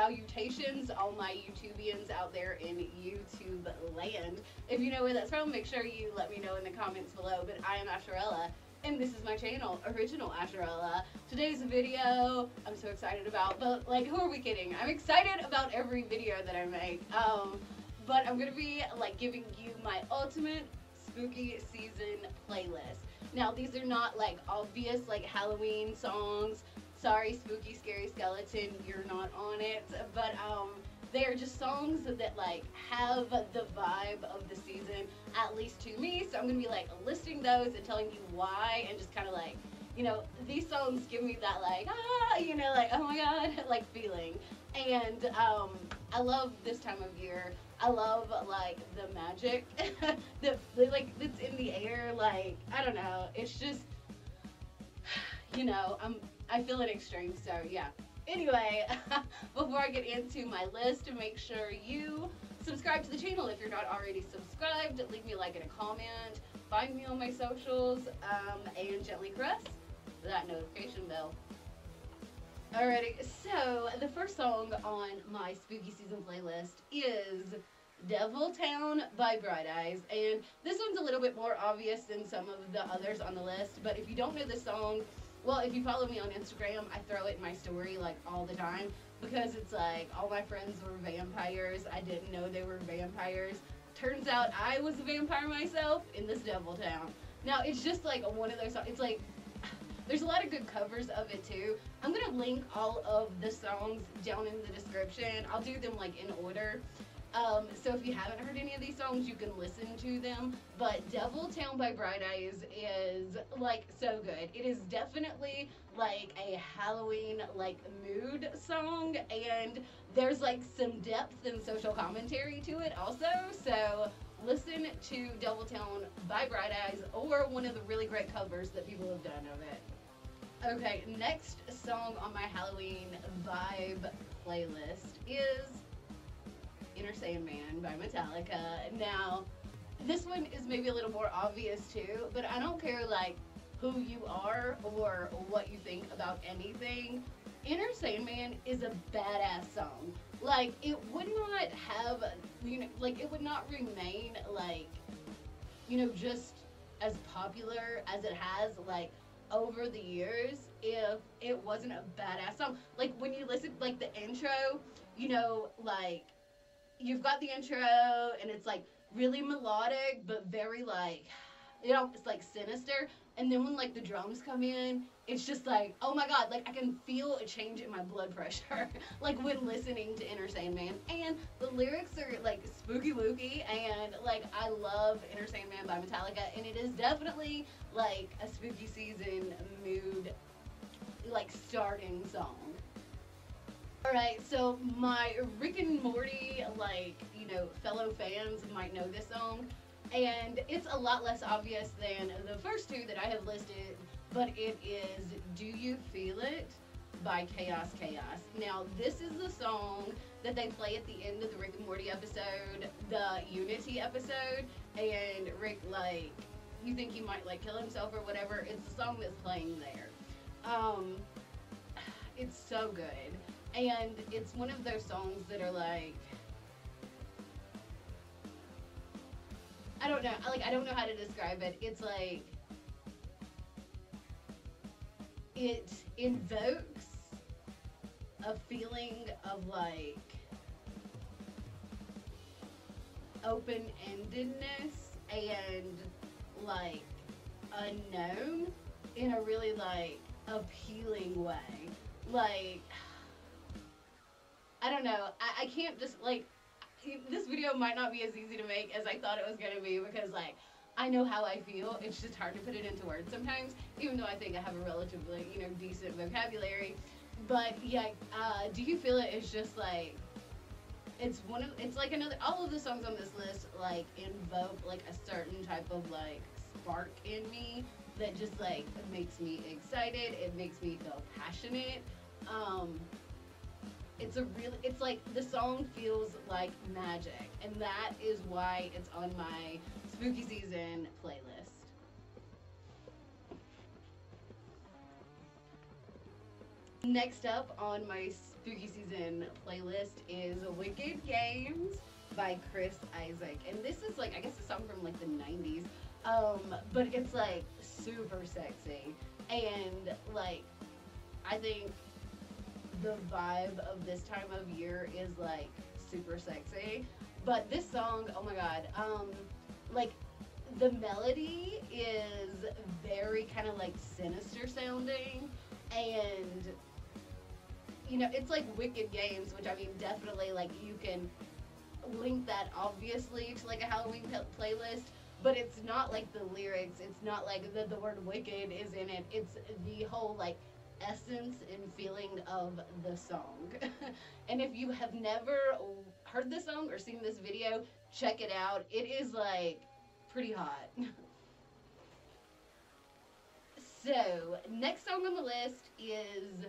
salutations, all my YouTubians out there in YouTube land. If you know where that's from, make sure you let me know in the comments below. But I am Asherella, and this is my channel, Original Asherella. Today's video, I'm so excited about, but like, who are we kidding? I'm excited about every video that I make. But I'm gonna be like giving you my ultimate spooky season playlist. Now, these are not like obvious like Halloween songs. Sorry, spooky, scary skeleton, you're not on it. But they are just songs that like have the vibe of the season, at least to me. So I'm gonna be like listing those and telling you why, and just kind of like, you know, these songs give me that like, you know, like, oh my god, like feeling. And I love this time of year. I love like the magic that like that's in the air. Like, I don't know, it's just, you know, I feel it extreme. So yeah. Anyway, before I get into my list, make sure you subscribe to the channel if you're not already subscribed. Leave me a like and a comment. Find me on my socials, and gently press that notification bell. Alrighty, so the first song on my spooky season playlist is Deviltown by Bright Eyes, and this one's a little bit more obvious than some of the others on the list. But if you don't know this song, well, if you follow me on Instagram, I throw it in my story like all the time, because it's like all my friends were vampires. I didn't know they were vampires. Turns out I was a vampire myself in this Deviltown. Now, it's just like one of those songs. It's like, there's a lot of good covers of it too. I'm gonna link all of the songs down in the description. I'll do them like in order. So if you haven't heard any of these songs, you can listen to them. But Deviltown by Bright Eyes is like so good. It is definitely like a Halloween like mood song, and there's like some depth and social commentary to it also. So listen to Deviltown by Bright Eyes, or one of the really great covers that people have done of it. Okay, next song on my Halloween vibe playlist is Itter Sandman by Metallica. Now, this one is maybe a little more obvious too, but I don't care like who you are or what you think about anything. Itter Sandman is a badass song. Like, it would not have, you know, like it would not remain like, you know, just as popular as it has like over the years if it wasn't a badass song. Like, when you listen, like the intro, you know, like you've got the intro and it's like really melodic but very like, you know, it's like sinister. And then when like the drums come in, it's just like, oh my god, like I can feel a change in my blood pressure like when listening to Itter Sandman. And the lyrics are like spooky wooky, and like I love Itter Sandman by Metallica, and it is definitely like a spooky season mood like starting song. Alright, so my Rick and Morty, like, you know, fellow fans might know this song, and it's a lot less obvious than the first two that I have listed, but it is Do You Feel It by Chaos Chaos. Now, this is the song that they play at the end of the Rick and Morty episode, the Unity episode, and Rick, like, you think he might, like, kill himself or whatever. It's the song that's playing there. It's so good. And it's one of those songs that are like, I don't know, like I don't know how to describe it. It's like, it invokes a feeling of like open-endedness and like unknown in a really like appealing way. Like, I don't know, I can't just, like, this video might not be as easy to make as I thought it was going to be, because, like, I know how I feel. It's just hard to put it into words sometimes, even though I think I have a relatively, you know, decent vocabulary. But, yeah, Do You Feel It is just, like, it's like another, all of the songs on this list, like, invoke, like, a certain type of, like, spark in me that just, like, makes me excited. It makes me feel passionate. It's like the song feels like magic, and that is why it's on my spooky season playlist. Next up on my spooky season playlist is Wicked Games by Chris Isaac. And this is like, I guess a song from like the 90s. But it's like super sexy. And like, I think the vibe of this time of year is like super sexy. But this song, oh my god, like the melody is very kind of like sinister sounding, and you know, it's like Wicked Games, which I mean, definitely like you can link that obviously to like a Halloween playlist, but it's not like the lyrics, it's not like the word wicked is in it, it's the whole like essence and feeling of the song. And if you have never heard the song or seen this video, check it out. It is like pretty hot. So, next song on the list is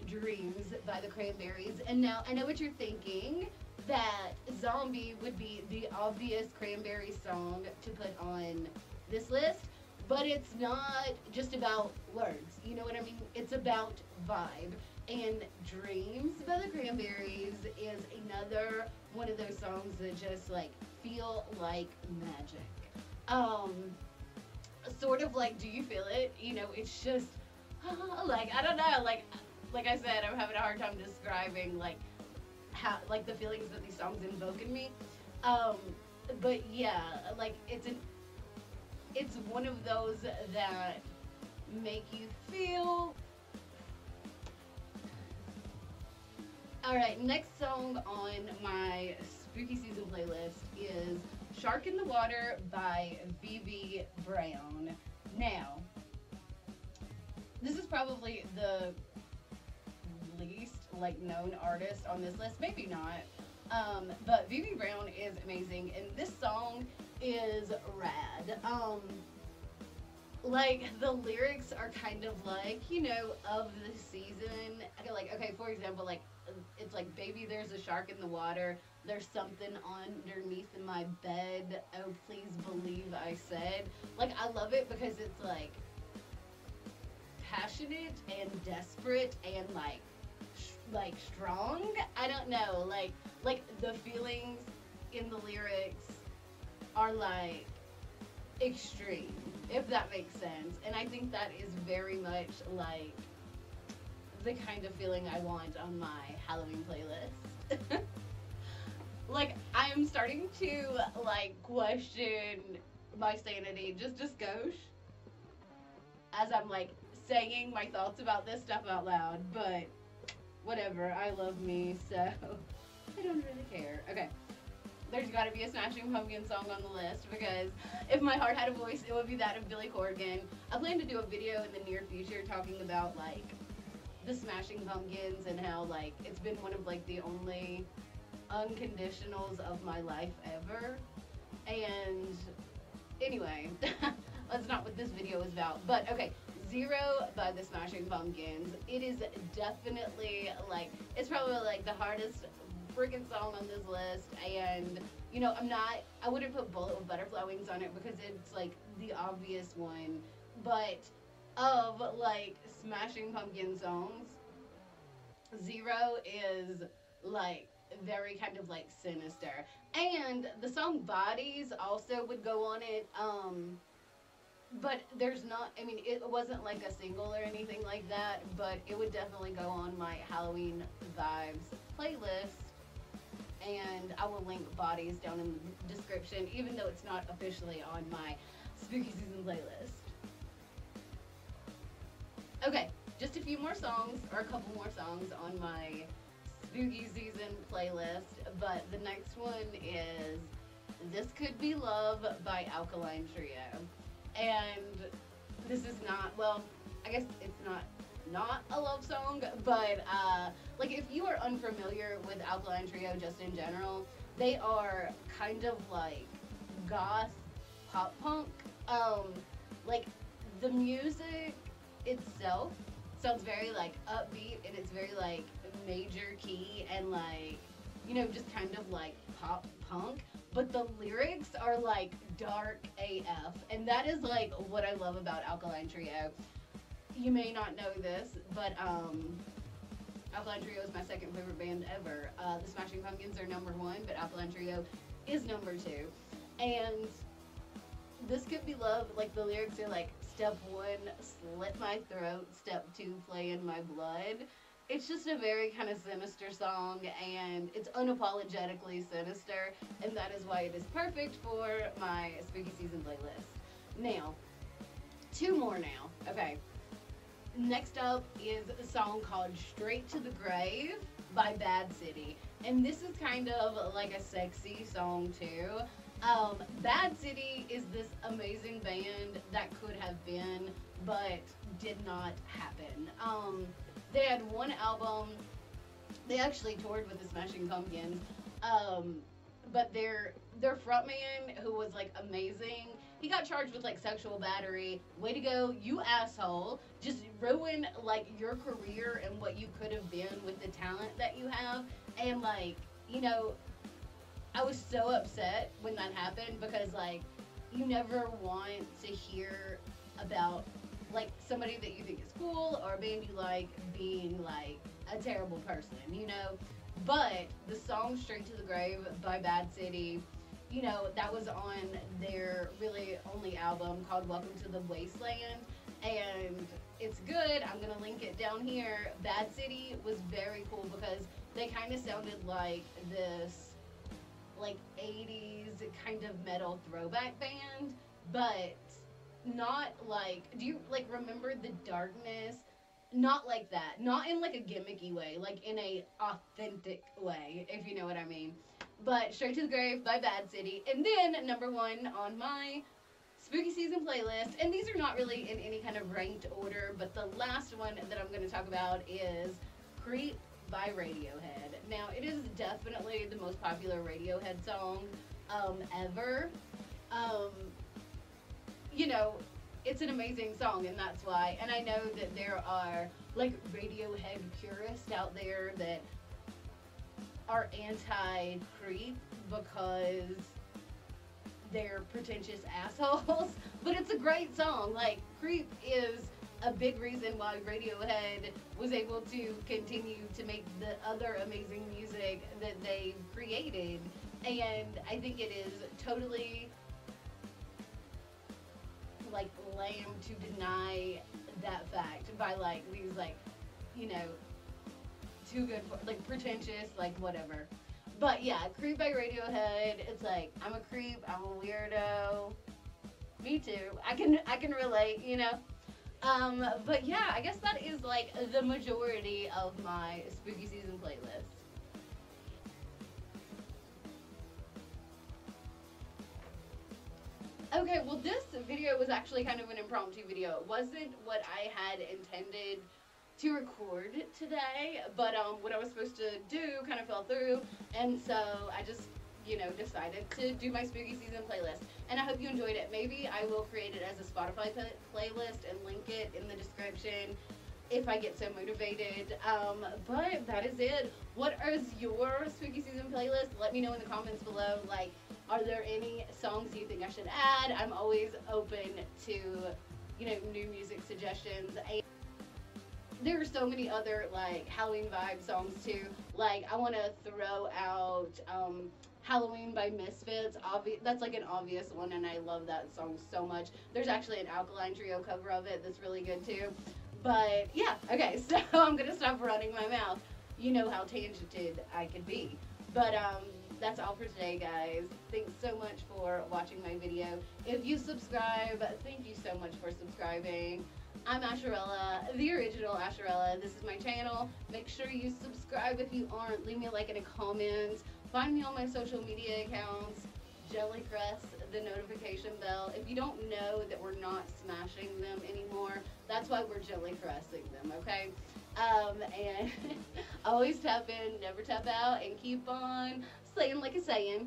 Dreams by the Cranberries. And now, I know what you're thinking, that Zombie would be the obvious Cranberries song to put on this list, but it's not just about words, you know what I mean? It's about vibe. And Dreams by the Cranberries is another one of those songs that just like feel like magic. Sort of like Do You Feel It? You know, it's just like, I don't know, like I said, I'm having a hard time describing like how, like the feelings that these songs invoke in me. But yeah, like it's one of those that make you feel. Alright, next song on my spooky season playlist is Shark in the Water by Vivi Brown. Now, this is probably the least like known artist on this list, maybe not, but Vivi Brown is amazing, and this song is rad. Like the lyrics are kind of like, you know, of the season. Like, okay, for example, like it's like, baby, there's a shark in the water, there's something underneath my bed, oh please believe I said. Like, I love it because it's like passionate and desperate and like strong. I don't know, like the feelings in the lyrics are like extreme, if that makes sense. And I think that is very much like the kind of feeling I want on my Halloween playlist. Like, I'm starting to like question my sanity, just gauche, as I'm like saying my thoughts about this stuff out loud, but whatever, I love me, so I don't really care. Okay, there's gotta be a Smashing Pumpkins song on the list, because if my heart had a voice, it would be that of Billy Corgan. I plan to do a video in the near future talking about like the Smashing Pumpkins and how like it's been one of like the only unconditionals of my life ever. And anyway, that's not what this video is about. But okay, Zero by the Smashing Pumpkins. It is definitely like, it's probably like the hardest freaking song on this list, and you know, I wouldn't put Bullet with Butterfly Wings on it because it's like the obvious one, but of like Smashing Pumpkin songs, Zero is like very kind of like sinister. And the song Bodies also would go on it, but there's not, I mean, it wasn't like a single or anything like that, but it would definitely go on my Halloween Vibes playlist. And I will link Bodies down in the description, even though it's not officially on my spooky season playlist. Okay, just a few more songs, or a couple more songs on my spooky season playlist, but the next one is This Could Be Love by Alkaline Trio. And this is not, well, I guess it's not a love song, but like if you are unfamiliar with Alkaline Trio just in general, they are kind of like goth pop punk. Like the music itself sounds very like upbeat, and it's very like major key and like, you know, just kind of like pop punk, but the lyrics are like dark AF, and that is like what I love about Alkaline Trio. you may not know this, but Alkaline Trio is my second favorite band ever. The Smashing Pumpkins are number one, but Alkaline Trio is number two. And This Could Be Love, like the lyrics are like, step one, slit my throat, step two, play in my blood. It's just a very kind of sinister song, and it's unapologetically sinister, and that is why it is perfect for my spooky season playlist. Now, two more now. Okay. Next up is a song called Straight to the Grave by Bad City. And this is kind of like a sexy song too. Bad City is this amazing band that could have been, but did not happen. They had one album. They actually toured with the Smashing Pumpkins. But their frontman, who was like amazing, he got charged with like sexual battery. Way to go, you asshole. Just ruin like your career and what you could have been with the talent that you have. And like, you know, I was so upset when that happened, because like, you never want to hear about like somebody that you think is cool or a band you like being like a terrible person, you know. But the song Straight to the Grave by Bad City, you know, that was on their really only album called Welcome to the Wasteland, and it's good. I'm gonna link it down here. Bad City was very cool because they kind of sounded like this like 80s kind of metal throwback band, but not like, do you like remember The Darkness? Not like that. Not in like a gimmicky way, like in a authentic way, if you know what I mean. But Straight to the Grave by Bad City. And then number one on my spooky season playlist, and these are not really in any kind of ranked order, but the last one that I'm going to talk about is Creep by Radiohead. Now, it is definitely the most popular Radiohead song ever. You know, it's an amazing song, and that's why. And I know that there are like Radiohead purists out there that are anti-Creep because they're pretentious assholes. But it's a great song. Like, Creep is a big reason why Radiohead was able to continue to make the other amazing music that they've created. And I think it is totally like lame to deny that fact by like these like, you know, too good for like pretentious, like whatever. But yeah, Creep by Radiohead, it's like, I'm a creep, I'm a weirdo. Me too. I can relate, you know. But yeah, I guess that is like the majority of my spooky season playlist. Okay, well this video was actually kind of an impromptu video. It wasn't what I had intended to record today, but what I was supposed to do kind of fell through, and so I just, you know, decided to do my spooky season playlist. And I hope you enjoyed it. Maybe I will create it as a Spotify playlist and link it in the description if I get so motivated. But that is it. What is your spooky season playlist? Let me know in the comments below. Like, are there any songs you think I should add? I'm always open to, you know, new music suggestions. And there are so many other like Halloween vibe songs too. Like, I want to throw out Halloween by Misfits. That's like an obvious one, and I love that song so much. There's actually an Alkaline Trio cover of it that's really good too. But yeah, okay, so I'm gonna stop running my mouth. You know how tangented I can be. But that's all for today, guys. Thanks so much for watching my video. If you subscribe, thank you so much for subscribing. I'm Asherella, the original Asherella. This is my channel. Make sure you subscribe if you aren't. Leave me a like and a comment. Find me on my social media accounts. Jelly press the notification bell. If you don't know that we're not smashing them anymore, that's why we're jelly pressing them, okay? And always tap in, never tap out, and keep on slaying like a Saiyan.